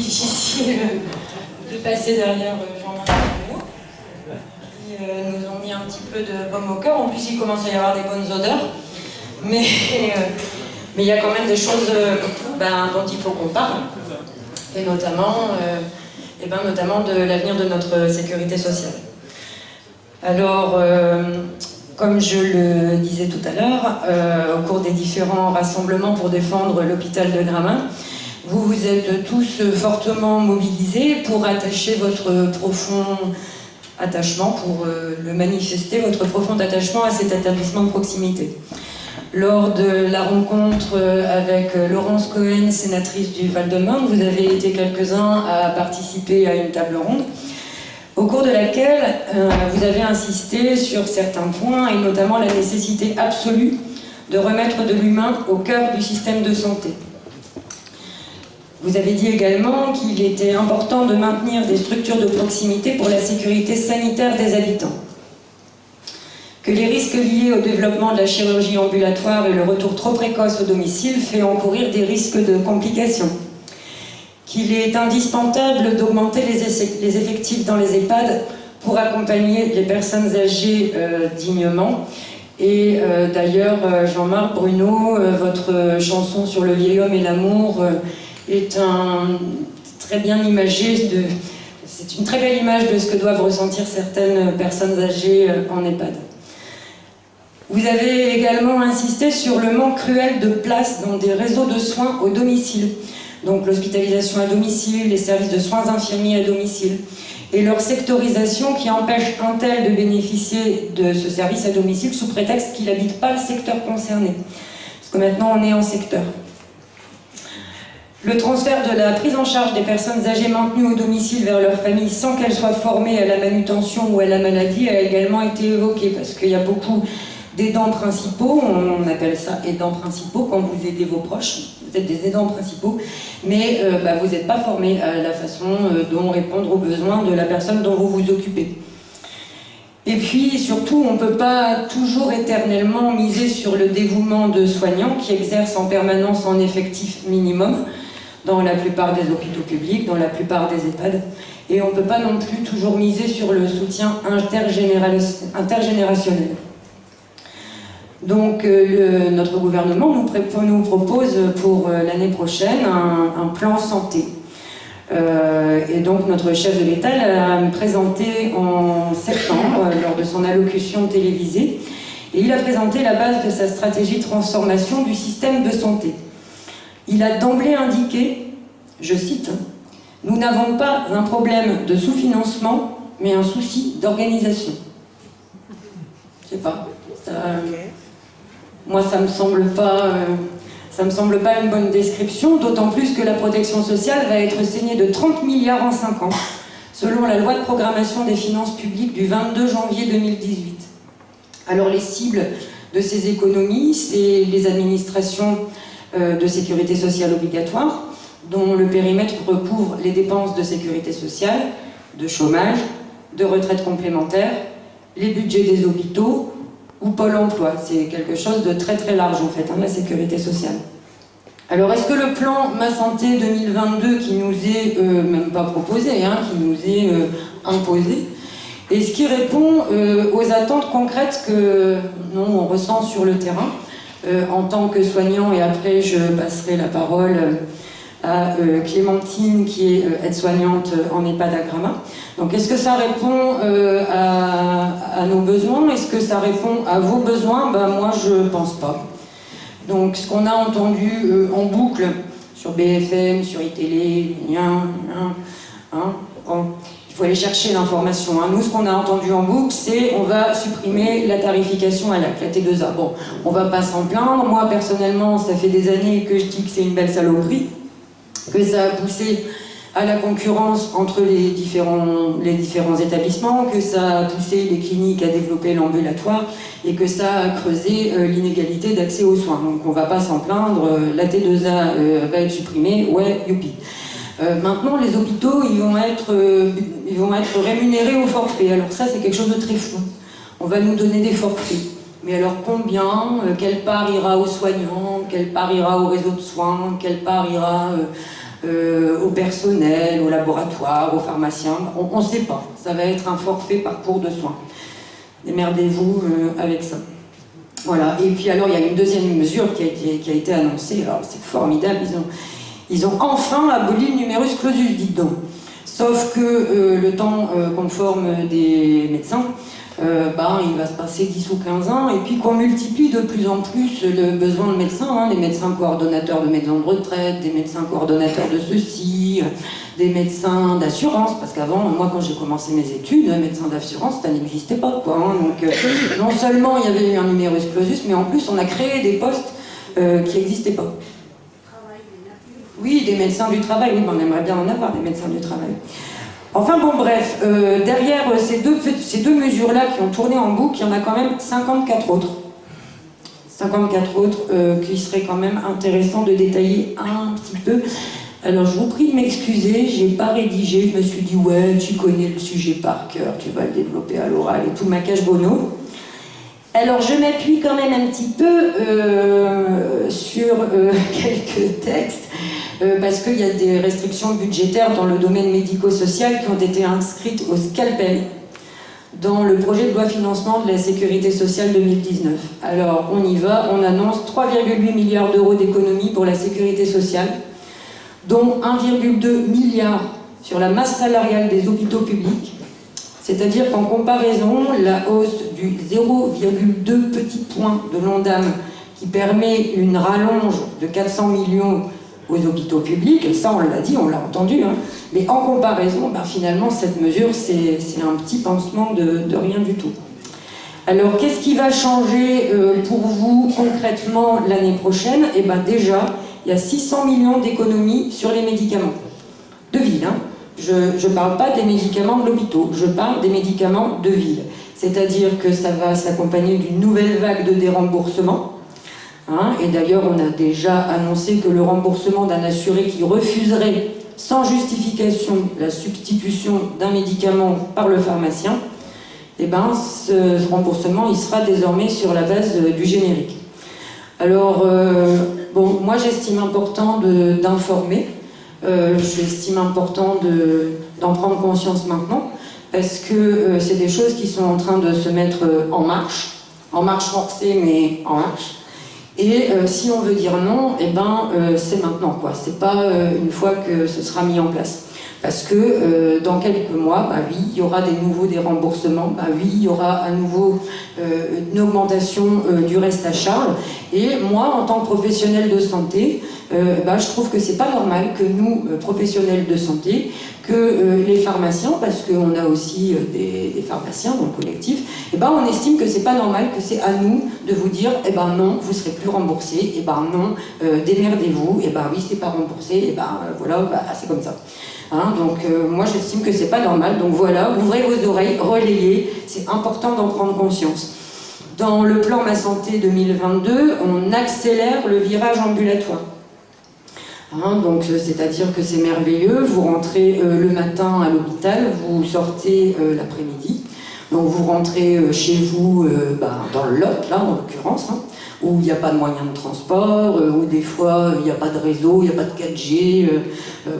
difficile de passer derrière Jean-Marc Bruno, qui nous ont mis un petit peu de baume au cœur. En plus, il commence à y avoir des bonnes odeurs, mais il y a quand même des choses dont il faut qu'on parle, et notamment de l'avenir de notre sécurité sociale. Alors, comme je le disais tout à l'heure, au cours des différents rassemblements pour défendre l'hôpital de Gramin, vous vous êtes tous fortement mobilisés pour attacher votre profond attachement, pour le manifester, votre profond attachement à cet établissement de proximité. Lors de la rencontre avec Laurence Cohen, sénatrice du Val-de-Marne, vous avez été quelques-uns à participer à une table ronde, au cours de laquelle vous avez insisté sur certains points, et notamment la nécessité absolue de remettre de l'humain au cœur du système de santé. Vous avez dit également qu'il était important de maintenir des structures de proximité pour la sécurité sanitaire des habitants, que les risques liés au développement de la chirurgie ambulatoire et le retour trop précoce au domicile fait encourir des risques de complications, qu'il est indispensable d'augmenter les effectifs dans les EHPAD pour accompagner les personnes âgées dignement. Et d'ailleurs, Jean-Marc Bruno, votre chanson sur le vieil homme et l'amour est très bien imagé, c'est une très belle image de ce que doivent ressentir certaines personnes âgées en EHPAD. Vous avez également insisté sur le manque cruel de place dans des réseaux de soins au domicile, donc l'hospitalisation à domicile, les services de soins infirmiers à domicile, et leur sectorisation qui empêche un tel de bénéficier de ce service à domicile sous prétexte qu'il n'habite pas le secteur concerné. Parce que maintenant on est en secteur. Le transfert de la prise en charge des personnes âgées maintenues au domicile vers leur famille sans qu'elles soient formées à la manutention ou à la maladie a également été évoqué, parce qu'il y a beaucoup d'aidants principaux, on appelle ça aidants principaux quand vous aidez vos proches, vous êtes des aidants principaux, mais vous n'êtes pas formés à la façon dont répondre aux besoins de la personne dont vous vous occupez. Et puis surtout, on ne peut pas toujours éternellement miser sur le dévouement de soignants qui exercent en permanence en effectif minimum dans la plupart des hôpitaux publics, dans la plupart des EHPAD, et on ne peut pas non plus toujours miser sur le soutien intergénérationnel. Donc notre gouvernement nous propose pour l'année prochaine un plan santé. Et donc notre chef de l'État l'a présenté en septembre lors de son allocution télévisée, et il a présenté la base de sa stratégie de transformation du système de santé. Il a d'emblée indiqué, je cite, « Nous n'avons pas un problème de sous-financement, mais un souci d'organisation. » Je sais pas, moi ça me semble pas une bonne description, d'autant plus que la protection sociale va être saignée de 30 milliards en 5 ans, selon la loi de programmation des finances publiques du 22 janvier 2018. Alors les cibles de ces économies, c'est les administrations de sécurité sociale obligatoire, dont le périmètre recouvre les dépenses de sécurité sociale, de chômage, de retraite complémentaire, les budgets des hôpitaux ou Pôle emploi. C'est quelque chose de très très large en fait, la sécurité sociale. Alors est-ce que le plan Ma Santé 2022 qui nous est même pas proposé, qui nous est imposé, est-ce qu'il répond aux attentes concrètes que on ressent sur le terrain en tant que soignant, et après je passerai la parole à Clémentine qui est aide-soignante en EHPAD à Gramin. Donc est-ce que ça répond à nos besoins? Est-ce que ça répond à vos besoins? Moi je pense pas. Donc ce qu'on a entendu en boucle sur BFM, sur iTélé, il faut aller chercher l'information. Nous, ce qu'on a entendu en boucle, c'est on va supprimer la tarification à l'acte, la T2A. Bon, on va pas s'en plaindre. Moi, personnellement, ça fait des années que je dis que c'est une belle saloperie, que ça a poussé à la concurrence entre les différents établissements, que ça a poussé les cliniques à développer l'ambulatoire et que ça a creusé l'inégalité d'accès aux soins. Donc on va pas s'en plaindre, la T2A va être supprimée, ouais, youpi. Maintenant, les hôpitaux, ils vont être rémunérés au forfait. Alors ça, c'est quelque chose de très flou. On va nous donner des forfaits. Mais alors combien? Quelle part ira aux soignants? Quelle part ira au réseau de soins? Quelle part ira au personnel, au laboratoire, aux pharmaciens. On ne sait pas. Ça va être un forfait parcours de soins. Démerdez-vous avec ça. Voilà. Et puis alors, il y a une deuxième mesure qui a été annoncée. Alors, c'est formidable. Ils ont enfin aboli le numerus clausus, dites donc. Sauf que le temps qu'on forme des médecins, il va se passer 10 ou 15 ans, et puis qu'on multiplie de plus en plus le besoin de médecins, des médecins coordonnateurs de maisons de retraite, des médecins coordonnateurs de ceci, des médecins d'assurance, parce qu'avant, moi quand j'ai commencé mes études, médecin d'assurance, ça n'existait pas, quoi. Donc non seulement il y avait eu un numerus clausus, mais en plus on a créé des postes qui n'existaient pas. Oui, des médecins du travail, oui, mais on aimerait bien en avoir, des médecins du travail. Enfin bon, bref, derrière ces deux mesures-là qui ont tourné en boucle, il y en a quand même 54 autres. 54 autres qui seraient quand même intéressants de détailler un petit peu. Alors je vous prie de m'excuser, j'ai pas rédigé, je me suis dit ouais, tu connais le sujet par cœur, tu vas le développer à l'oral et tout, maquage bono. Alors je m'appuie quand même un petit peu sur quelques textes. Parce qu'il y a des restrictions budgétaires dans le domaine médico-social qui ont été inscrites au scalpel dans le projet de loi financement de la sécurité sociale 2019. Alors on y va, on annonce 3,8 milliards d'euros d'économies pour la sécurité sociale, dont 1,2 milliard sur la masse salariale des hôpitaux publics, c'est-à-dire qu'en comparaison, la hausse du 0,2 petit point de l'Ondam qui permet une rallonge de 400 millions aux hôpitaux publics, et ça on l'a dit, on l'a entendu, mais en comparaison, finalement cette mesure c'est un petit pansement de rien du tout. Alors qu'est-ce qui va changer pour vous concrètement l'année prochaine? Eh bien déjà, il y a 600 millions d'économies sur les médicaments de ville. Je ne parle pas des médicaments de l'hôpital, je parle des médicaments de ville. C'est-à-dire que ça va s'accompagner d'une nouvelle vague de déremboursement. Et d'ailleurs, on a déjà annoncé que le remboursement d'un assuré qui refuserait sans justification la substitution d'un médicament par le pharmacien, ce remboursement il sera désormais sur la base du générique. Alors, moi j'estime important d'informer, j'estime important d'en prendre conscience maintenant, parce que c'est des choses qui sont en train de se mettre en marche forcée, mais en marche. Et si on veut dire non, c'est maintenant, quoi. C'est pas une fois que ce sera mis en place. Parce que dans quelques mois, oui, il y aura des nouveaux déremboursements, oui, il y aura à nouveau une augmentation du reste à charge. Et moi, en tant que professionnel de santé, je trouve que c'est pas normal que nous, professionnels de santé, que les pharmaciens, parce qu'on a aussi des pharmaciens dans le collectif, on estime que c'est pas normal, que c'est à nous de vous dire non, vous serez plus remboursé, non, démerdez-vous, oui, c'est pas remboursé, voilà, c'est comme ça. Donc moi j'estime que c'est pas normal, donc voilà, ouvrez vos oreilles, relayez, c'est important d'en prendre conscience. Dans le plan Ma Santé 2022, on accélère le virage ambulatoire. Donc c'est-à-dire que c'est merveilleux, vous rentrez le matin à l'hôpital, vous sortez l'après-midi, donc vous rentrez chez vous dans le Lot, là en l'occurrence, où il n'y a pas de moyens de transport, où des fois il n'y a pas de réseau, il n'y a pas de 4G,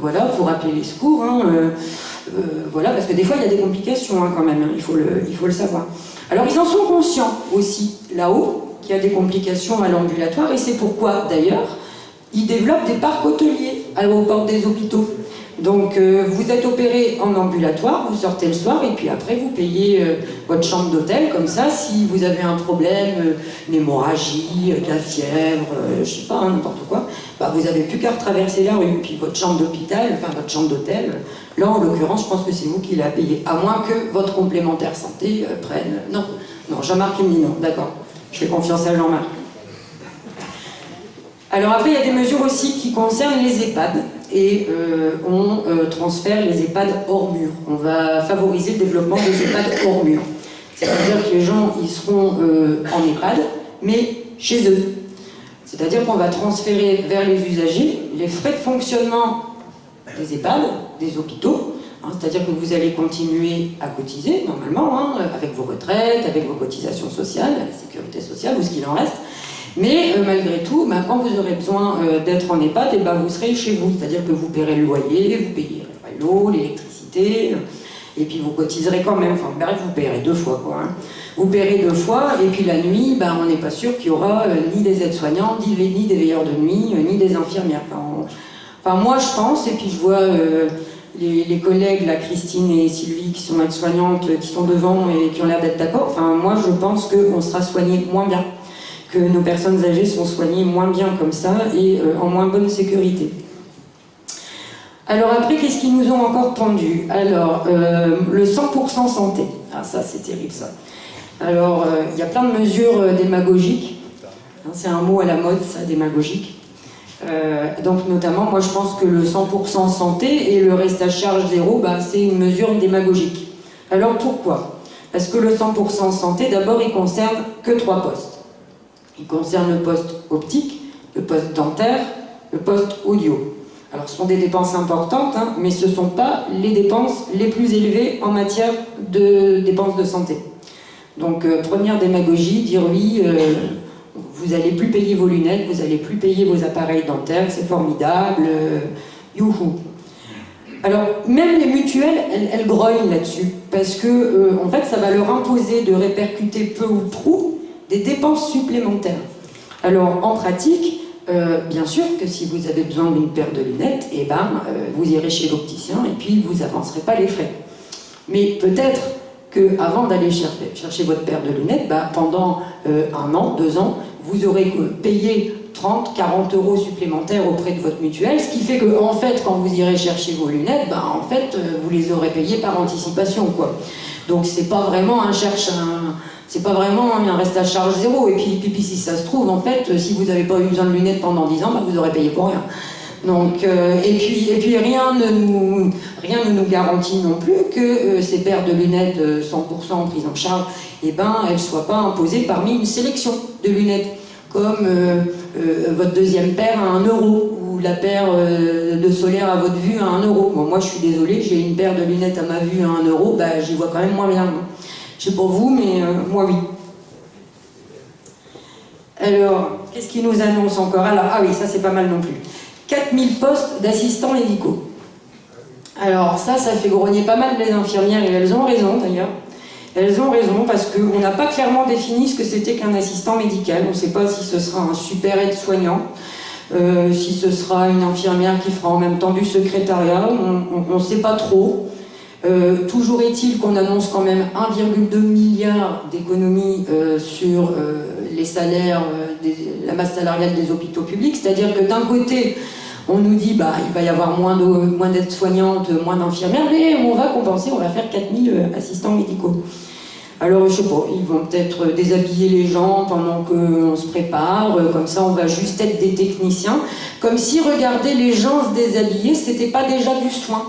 voilà, pour appeler les secours, voilà, parce que des fois il y a des complications quand même, il faut le savoir. Alors ils en sont conscients aussi là-haut qu'il y a des complications à l'ambulatoire, et c'est pourquoi d'ailleurs ils développent des parcs hôteliers aux portes des hôpitaux. Donc vous êtes opéré en ambulatoire, vous sortez le soir et puis après vous payez votre chambre d'hôtel, comme ça si vous avez un problème, une hémorragie, de la fièvre, je sais pas, n'importe quoi, vous n'avez plus qu'à retraverser la rue, puis votre chambre d'hôpital, votre chambre d'hôtel, là en l'occurrence je pense que c'est vous qui la payez, à moins que votre complémentaire santé prenne... Non, Jean-Marc il me dit non, d'accord, je fais confiance à Jean-Marc. Alors après, il y a des mesures aussi qui concernent les EHPAD et on transfère les EHPAD hors mur. On va favoriser le développement des EHPAD hors mur. C'est-à-dire que les gens, ils seront en EHPAD, mais chez eux. C'est-à-dire qu'on va transférer vers les usagers les frais de fonctionnement des EHPAD, des hôpitaux. C'est-à-dire que vous allez continuer à cotiser, normalement, avec vos retraites, avec vos cotisations sociales, la sécurité sociale ou ce qu'il en reste. Mais malgré tout, quand vous aurez besoin d'être en EHPAD, et vous serez chez vous, c'est-à-dire que vous paierez le loyer, vous payerez l'eau, l'électricité, et puis vous cotiserez quand même, enfin bref, vous paierez 2 fois quoi. Hein. Vous paierez 2 fois, et puis la nuit, on n'est pas sûr qu'il y aura ni des aides-soignants, ni des veilleurs de nuit, ni des infirmières. Enfin, moi je pense, et puis je vois les collègues, là, Christine et Sylvie, qui sont aides-soignantes, qui sont devant et qui ont l'air d'être d'accord, enfin moi je pense qu'on sera soigné moins bien, que nos personnes âgées sont soignées moins bien comme ça, et en moins bonne sécurité. Alors après, qu'est-ce qu'ils nous ont encore pendu? Alors, le 100% santé. Ah ça, c'est terrible ça. Alors, il y a plein de mesures démagogiques. Hein, c'est un mot à la mode, ça, démagogique. Donc notamment, moi je pense que le 100% santé et le reste à charge zéro, c'est une mesure démagogique. Alors pourquoi? Parce que le 100% santé, d'abord, il concerne que 3 postes. Il concerne le poste optique, le poste dentaire, le poste audio. Alors ce sont des dépenses importantes, hein, mais ce ne sont pas les dépenses les plus élevées en matière de dépenses de santé. Donc première démagogie, dire oui, vous n'allez plus payer vos lunettes, vous n'allez plus payer vos appareils dentaires, c'est formidable, youhou. Alors même les mutuelles, elles grognent là-dessus, parce que en fait ça va leur imposer de répercuter peu ou prou des dépenses supplémentaires. Alors en pratique, bien sûr que si vous avez besoin d'une paire de lunettes, vous irez chez l'opticien et puis vous n'avancerez pas les frais. Mais peut-être qu'avant d'aller chercher votre paire de lunettes, pendant 1 an, 2 ans, vous aurez payé 30, 40 euros supplémentaires auprès de votre mutuelle, ce qui fait que, en fait, quand vous irez chercher vos lunettes, vous les aurez payées par anticipation, quoi. Donc c'est pas vraiment c'est pas vraiment un reste à charge zéro. Et puis si ça se trouve, en fait, si vous n'avez pas eu besoin de lunettes pendant 10 ans, vous aurez payé pour rien. Donc, et puis rien ne nous garantit non plus que ces paires de lunettes 100% prises en charge, elles ne soient pas imposées parmi une sélection de lunettes, comme votre deuxième paire à 1 euro, ou la paire de solaire à votre vue à 1 euro. Bon, moi je suis désolée, j'ai une paire de lunettes à ma vue à 1 euro, j'y vois quand même moins bien. Je sais pas vous, mais moi oui. Alors, qu'est-ce qu'ils nous annoncent encore? Alors, ah oui, ça c'est pas mal non plus. 4000 postes d'assistants médicaux. Alors ça fait grogner pas mal les infirmières, et elles ont raison d'ailleurs. Elles ont raison parce qu'on n'a pas clairement défini ce que c'était qu'un assistant médical. On ne sait pas si ce sera un super aide-soignant, si ce sera une infirmière qui fera en même temps du secrétariat, on ne sait pas trop. Toujours est-il qu'on annonce quand même 1,2 milliard d'économies sur les salaires, la masse salariale des hôpitaux publics, c'est-à-dire que d'un côté, on nous dit il va y avoir moins d'aides-soignantes, moins d'infirmières, mais on va compenser, on va faire 4000 assistants médicaux. Alors je sais pas, ils vont peut-être déshabiller les gens pendant qu'on se prépare, comme ça on va juste être des techniciens, comme si regarder les gens se déshabiller, c'était pas déjà du soin.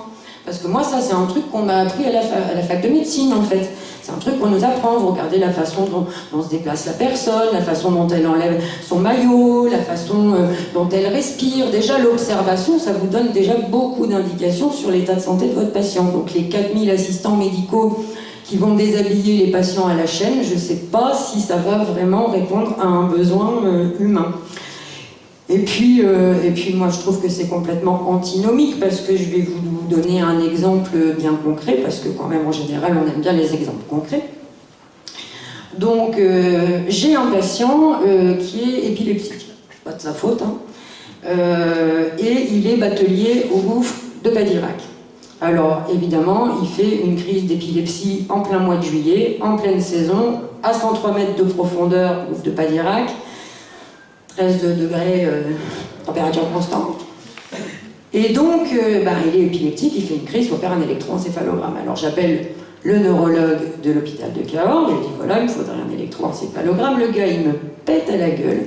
Parce que moi, ça, c'est un truc qu'on m'a appris à la fac de médecine, en fait. C'est un truc qu'on nous apprend. Vous regardez la façon dont se déplace la personne, la façon dont elle enlève son maillot, la façon dont elle respire. Déjà, l'observation, ça vous donne déjà beaucoup d'indications sur l'état de santé de votre patient. Donc, les 4000 assistants médicaux qui vont déshabiller les patients à la chaîne, je ne sais pas si ça va vraiment répondre à un besoin humain. Et puis moi je trouve que c'est complètement antinomique, parce que je vais vous donner un exemple bien concret, parce que quand même en général on aime bien les exemples concrets. Donc j'ai un patient qui est épileptique, pas de sa faute, et il est batelier au gouffre de Padirac. Alors évidemment il fait une crise d'épilepsie en plein mois de juillet, en pleine saison, à 103 mètres de profondeur, gouffre de Padirac, 13 degrés, température constante. Et donc, il est épileptique, il fait une crise, il faut faire un électroencéphalogramme. Alors j'appelle le neurologue de l'hôpital de Cahors, je lui dis voilà, il me faudrait un électroencéphalogramme. Le gars, il me pète à la gueule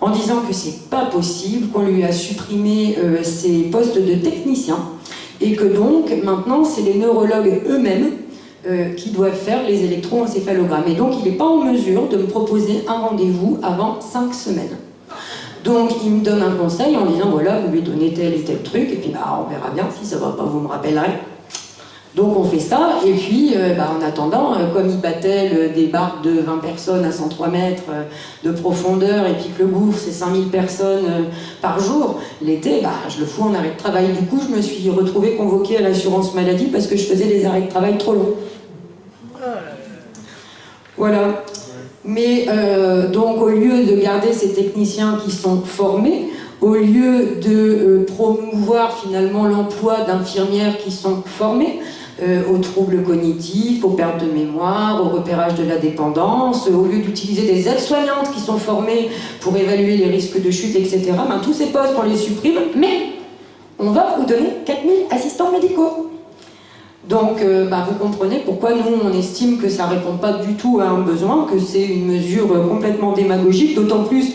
en disant que c'est pas possible, qu'on lui a supprimé ses postes de technicien, et que donc, maintenant, c'est les neurologues eux-mêmes qui doivent faire les électroencéphalogrammes. Et donc, il n'est pas en mesure de me proposer un rendez-vous avant 5 semaines. Donc, il me donne un conseil en disant, voilà, vous lui donnez tel et tel truc, et puis on verra bien, si ça ne va pas, vous me rappellerez. Donc on fait ça, et puis en attendant, comme ils battaient des barques de 20 personnes à 103 mètres de profondeur, et puis que le gouffre c'est 5000 personnes par jour, l'été, je le fous en arrêt de travail. Du coup, je me suis retrouvée convoquée à l'assurance maladie parce que je faisais des arrêts de travail trop longs. Voilà. Mais donc au lieu de garder ces techniciens qui sont formés, au lieu de promouvoir finalement l'emploi d'infirmières qui sont formées, aux troubles cognitifs, aux pertes de mémoire, au repérage de la dépendance, au lieu d'utiliser des aides-soignantes qui sont formées pour évaluer les risques de chute, etc. Tous ces postes, on les supprime, mais on va vous donner 4000 assistants médicaux. Donc, vous comprenez pourquoi nous, on estime que ça ne répond pas du tout à un besoin, que c'est une mesure complètement démagogique, d'autant plus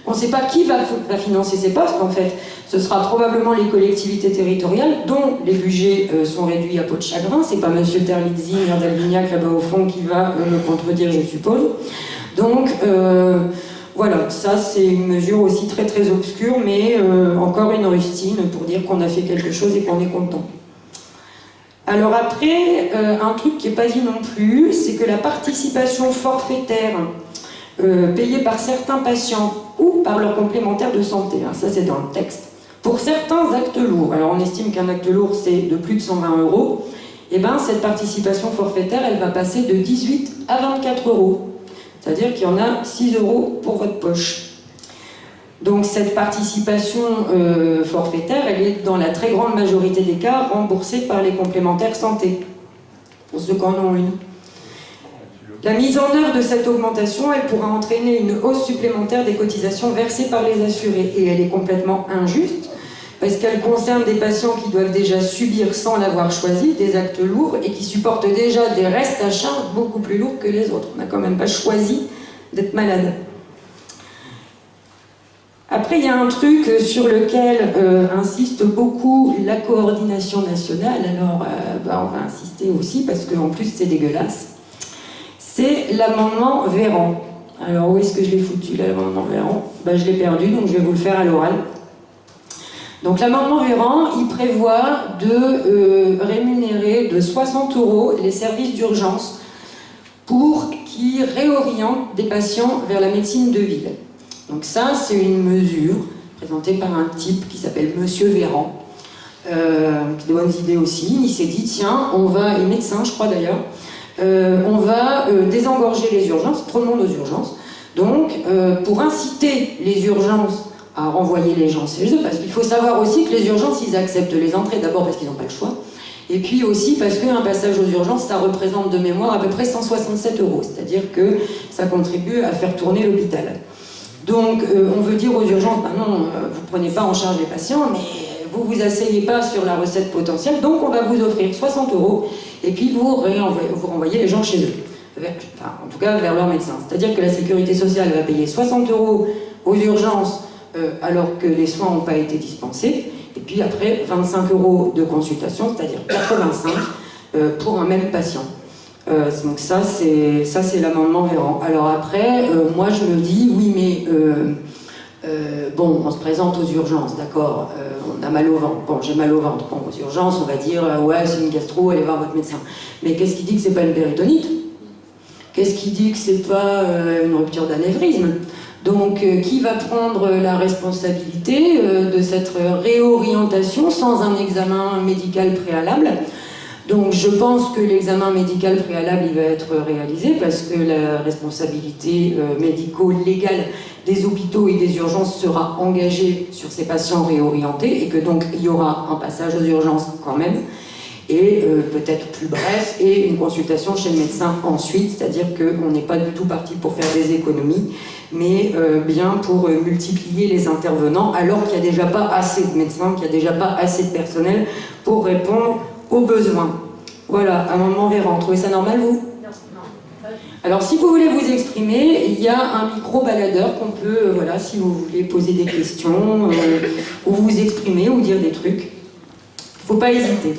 qu'on ne sait pas qui va financer ces postes, en fait. Ce sera probablement les collectivités territoriales, dont les budgets sont réduits à peau de chagrin. C'est pas M. Terlizzi, maire d'Albignac, là-bas au fond, qui va me contredire, je suppose. Donc, voilà, ça c'est une mesure aussi très très obscure, mais encore une rustine pour dire qu'on a fait quelque chose et qu'on est content. Alors après, un truc qui n'est pas dit non plus, c'est que la participation forfaitaire payée par certains patients ou par leur complémentaire de santé, ça c'est dans le texte, pour certains actes lourds, alors on estime qu'un acte lourd c'est de plus de 120 €, et cette participation forfaitaire elle va passer de 18 à 24 €, c'est-à-dire qu'il y en a 6 € pour votre poche. Donc cette participation forfaitaire, elle est dans la très grande majorité des cas remboursée par les complémentaires santé, pour ceux qui en ont une. La mise en œuvre de cette augmentation, elle pourra entraîner une hausse supplémentaire des cotisations versées par les assurés, et elle est complètement injuste, parce qu'elle concerne des patients qui doivent déjà subir, sans l'avoir choisi, des actes lourds, et qui supportent déjà des restes à charge beaucoup plus lourds que les autres. On n'a quand même pas choisi d'être malade. Après, il y a un truc sur lequel insiste beaucoup la coordination nationale, alors on va insister aussi parce qu'en plus c'est dégueulasse, c'est l'amendement Véran. Alors où est-ce que je l'ai foutu l'amendement Véran ? Je l'ai perdu, donc je vais vous le faire à l'oral. Donc l'amendement Véran, il prévoit de rémunérer de 60 € les services d'urgence pour qu'ils réorientent des patients vers la médecine de ville. Donc ça, c'est une mesure présentée par un type qui s'appelle Monsieur Véran, qui a de bonnes idées aussi. Il s'est dit, tiens, on va, il est médecin, je crois d'ailleurs, on va désengorger les urgences, trop de monde aux urgences. Donc, pour inciter les urgences à renvoyer les gens chez eux, parce qu'il faut savoir aussi que les urgences, ils acceptent les entrées, d'abord parce qu'ils n'ont pas le choix, et puis aussi parce qu'un passage aux urgences, ça représente de mémoire à peu près 167 €, c'est-à-dire que ça contribue à faire tourner l'hôpital. Donc, on veut dire aux urgences, non, vous ne prenez pas en charge les patients, mais vous ne vous asseyez pas sur la recette potentielle, donc on va vous offrir 60 € et puis vous renvoyez les gens chez eux. Enfin, en tout cas, vers leur médecin. C'est-à-dire que la sécurité sociale va payer 60 € aux urgences alors que les soins n'ont pas été dispensés, et puis après, 25 € de consultation, c'est-à-dire 85 pour un même patient. Donc ça c'est l'amendement Véran. Alors après, moi je me dis, oui mais bon, on se présente aux urgences, d'accord, on a mal au ventre, bon j'ai mal au ventre, bon aux urgences on va dire, ouais c'est une gastro, allez voir votre médecin. Mais qu'est-ce qui dit que c'est pas une péritonite ? Qu'est-ce qui dit que c'est pas une rupture d'anévrisme ? Donc qui va prendre la responsabilité de cette réorientation sans un examen médical préalable ? Donc je pense que l'examen médical préalable il va être réalisé parce que la responsabilité médico-légale des hôpitaux et des urgences sera engagée sur ces patients réorientés et que donc il y aura un passage aux urgences quand même et peut-être plus bref et une consultation chez le médecin ensuite, c'est-à-dire qu'on n'est pas du tout parti pour faire des économies mais bien pour multiplier les intervenants alors qu'il n'y a déjà pas assez de médecins, qu'il n'y a déjà pas assez de personnel pour répondre aux besoins. Voilà, amendement Véran. Trouvez ça normal, vous ? Non. Alors, si vous voulez vous exprimer, il y a un micro-baladeur qu'on peut, voilà, si vous voulez poser des questions, ou vous exprimer, ou dire des trucs. Il ne faut pas hésiter.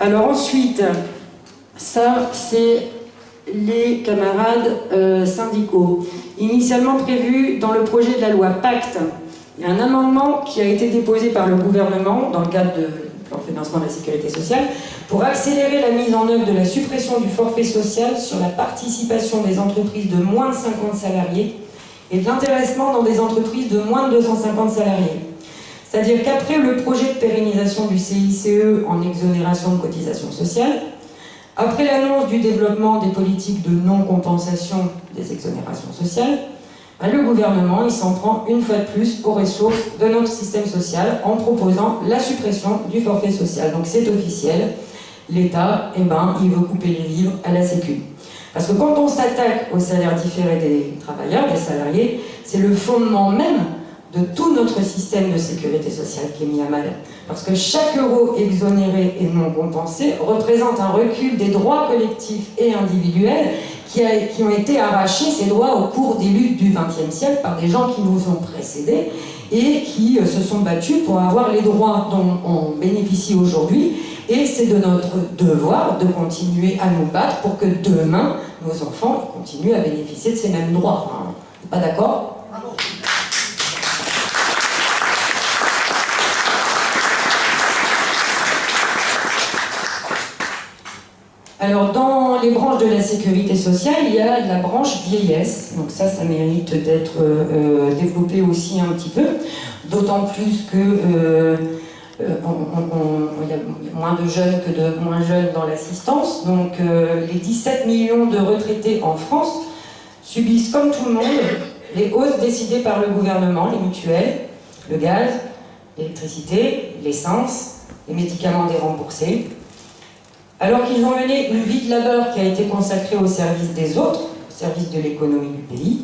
Alors ensuite, ça, c'est les camarades syndicaux. Initialement prévu dans le projet de la loi Pacte, il y a un amendement qui a été déposé par le gouvernement dans le cadre de financement de la sécurité sociale, pour accélérer la mise en œuvre de la suppression du forfait social sur la participation des entreprises de moins de 50 salariés et de l'intéressement dans des entreprises de moins de 250 salariés. C'est-à-dire qu'après le projet de pérennisation du CICE en exonération de cotisations sociales, après l'annonce du développement des politiques de non-compensation des exonérations sociales, le gouvernement il s'en prend une fois de plus aux ressources de notre système social en proposant la suppression du forfait social. Donc c'est officiel, l'État, il veut couper les vivres à la Sécu. Parce que quand on s'attaque au salaire différé des travailleurs, des salariés, c'est le fondement même de tout notre système de sécurité sociale qui est mis à mal. Parce que chaque euro exonéré et non compensé représente un recul des droits collectifs et individuels qui ont été arrachés, ces droits, au cours des luttes du XXe siècle par des gens qui nous ont précédés et qui se sont battus pour avoir les droits dont on bénéficie aujourd'hui. Et c'est de notre devoir de continuer à nous battre pour que demain, nos enfants continuent à bénéficier de ces mêmes droits. Hein. Pas d'accord ? Alors, dans les branches de la sécurité sociale, il y a la branche vieillesse. Donc ça mérite d'être développé aussi un petit peu. D'autant plus que il y a moins de jeunes que de moins jeunes dans l'assistance. Donc les 17 millions de retraités en France subissent, comme tout le monde, les hausses décidées par le gouvernement, les mutuelles, le gaz, l'électricité, l'essence, les médicaments déremboursés. Alors qu'ils ont mené une vie de labeur qui a été consacrée au service des autres, au service de l'économie du pays,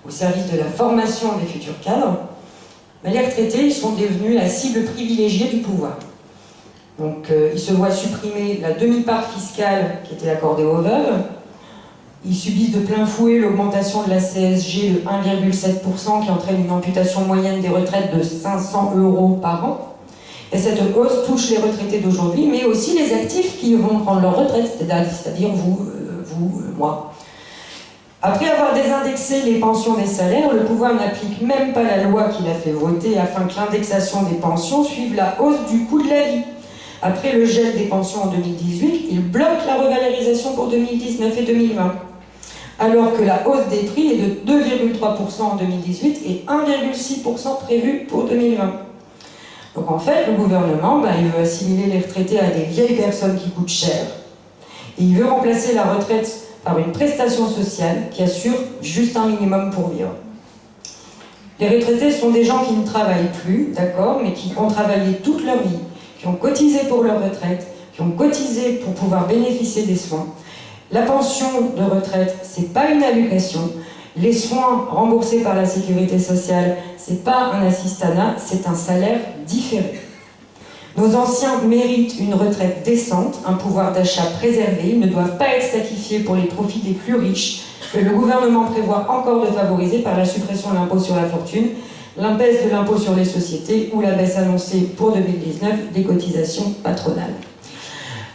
au service de la formation des futurs cadres, mais les retraités ils sont devenus la cible privilégiée du pouvoir. Donc ils se voient supprimer la demi-part fiscale qui était accordée aux veuves, ils subissent de plein fouet l'augmentation de la CSG de 1,7% qui entraîne une amputation moyenne des retraites de 500 € par an. Et cette hausse touche les retraités d'aujourd'hui, mais aussi les actifs qui vont prendre leur retraite, c'est-à-dire vous, moi. Après avoir désindexé les pensions des salaires, le pouvoir n'applique même pas la loi qu'il a fait voter afin que l'indexation des pensions suive la hausse du coût de la vie. Après le gel des pensions en 2018, il bloque la revalorisation pour 2019 et 2020. Alors que la hausse des prix est de 2,3% en 2018 et 1,6% prévue pour 2020. Donc en fait, le gouvernement, il veut assimiler les retraités à des vieilles personnes qui coûtent cher. Et il veut remplacer la retraite par une prestation sociale qui assure juste un minimum pour vivre. Les retraités sont des gens qui ne travaillent plus, d'accord, mais qui ont travaillé toute leur vie, qui ont cotisé pour leur retraite, qui ont cotisé pour pouvoir bénéficier des soins. La pension de retraite, c'est pas une allocation. Les soins remboursés par la sécurité sociale, c'est pas un assistanat, c'est un salaire différé. Nos anciens méritent une retraite décente, un pouvoir d'achat préservé, ils ne doivent pas être sacrifiés pour les profits des plus riches, que le gouvernement prévoit encore de favoriser par la suppression de l'impôt sur la fortune, la baisse de l'impôt sur les sociétés ou la baisse annoncée pour 2019 des cotisations patronales.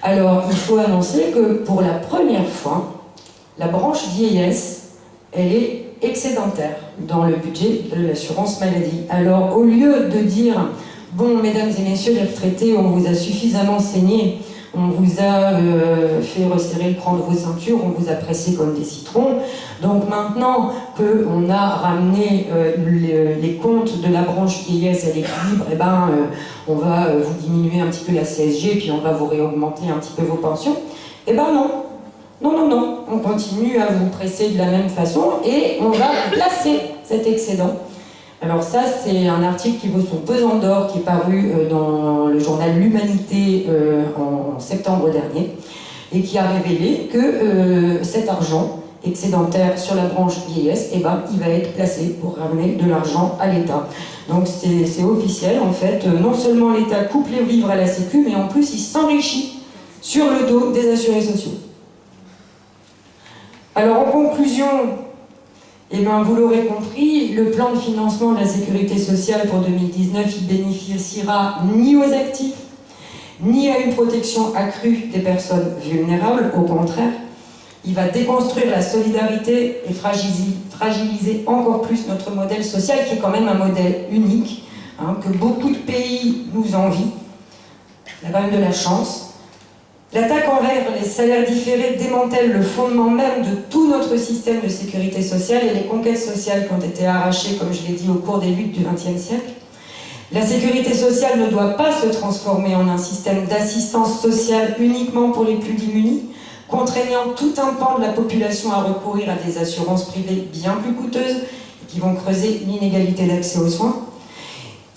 Alors, il faut annoncer que pour la première fois, la branche vieillesse, elle est excédentaire dans le budget de l'assurance maladie. Alors, au lieu de dire « Bon, mesdames et messieurs les retraités, on vous a suffisamment saigné, on vous a fait resserrer le cran de vos ceintures, on vous a pressé comme des citrons, donc maintenant qu'on a ramené les comptes de la branche vieillesse à l'équilibre, on va vous diminuer un petit peu la CSG, puis on va vous réaugmenter un petit peu vos pensions. » Eh ben non. Non, on continue à vous presser de la même façon et on va placer cet excédent. Alors ça, c'est un article qui vaut son pesant d'or, qui est paru dans le journal L'Humanité en septembre dernier, et qui a révélé que cet argent excédentaire sur la branche vieillesse, il va être placé pour ramener de l'argent à l'État. Donc c'est officiel, en fait. Non seulement l'État coupe les vivres à la Sécu, mais en plus il s'enrichit sur le dos des assurés sociaux. Alors en conclusion, vous l'aurez compris, le plan de financement de la sécurité sociale pour 2019, il bénéficiera ni aux actifs, ni à une protection accrue des personnes vulnérables. Au contraire, il va déconstruire la solidarité et fragiliser encore plus notre modèle social, qui est quand même un modèle unique, que beaucoup de pays nous envient. Il a quand même de la chance. L'attaque envers les salaires différés démantèle le fondement même de tout notre système de sécurité sociale et les conquêtes sociales qui ont été arrachées, comme je l'ai dit, au cours des luttes du XXe siècle. La sécurité sociale ne doit pas se transformer en un système d'assistance sociale uniquement pour les plus démunis, contraignant tout un pan de la population à recourir à des assurances privées bien plus coûteuses et qui vont creuser l'inégalité d'accès aux soins.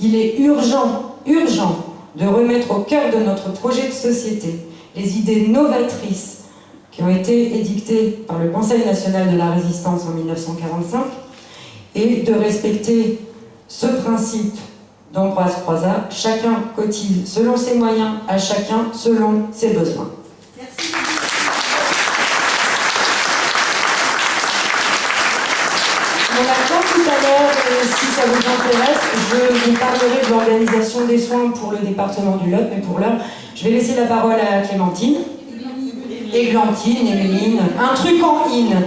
Il est urgent de remettre au cœur de notre projet de société les idées novatrices qui ont été édictées par le Conseil national de la résistance en 1945 et de respecter ce principe d'Ambroise Croizat, chacun cotise selon ses moyens, à chacun selon ses besoins. Merci. On attend tout à l'heure, et si ça vous intéresse, je vous parlerai de l'organisation des soins pour le département du Lot, mais pour l'heure, je vais laisser la parole à Clémentine. Églantine, Émeline, un truc en in.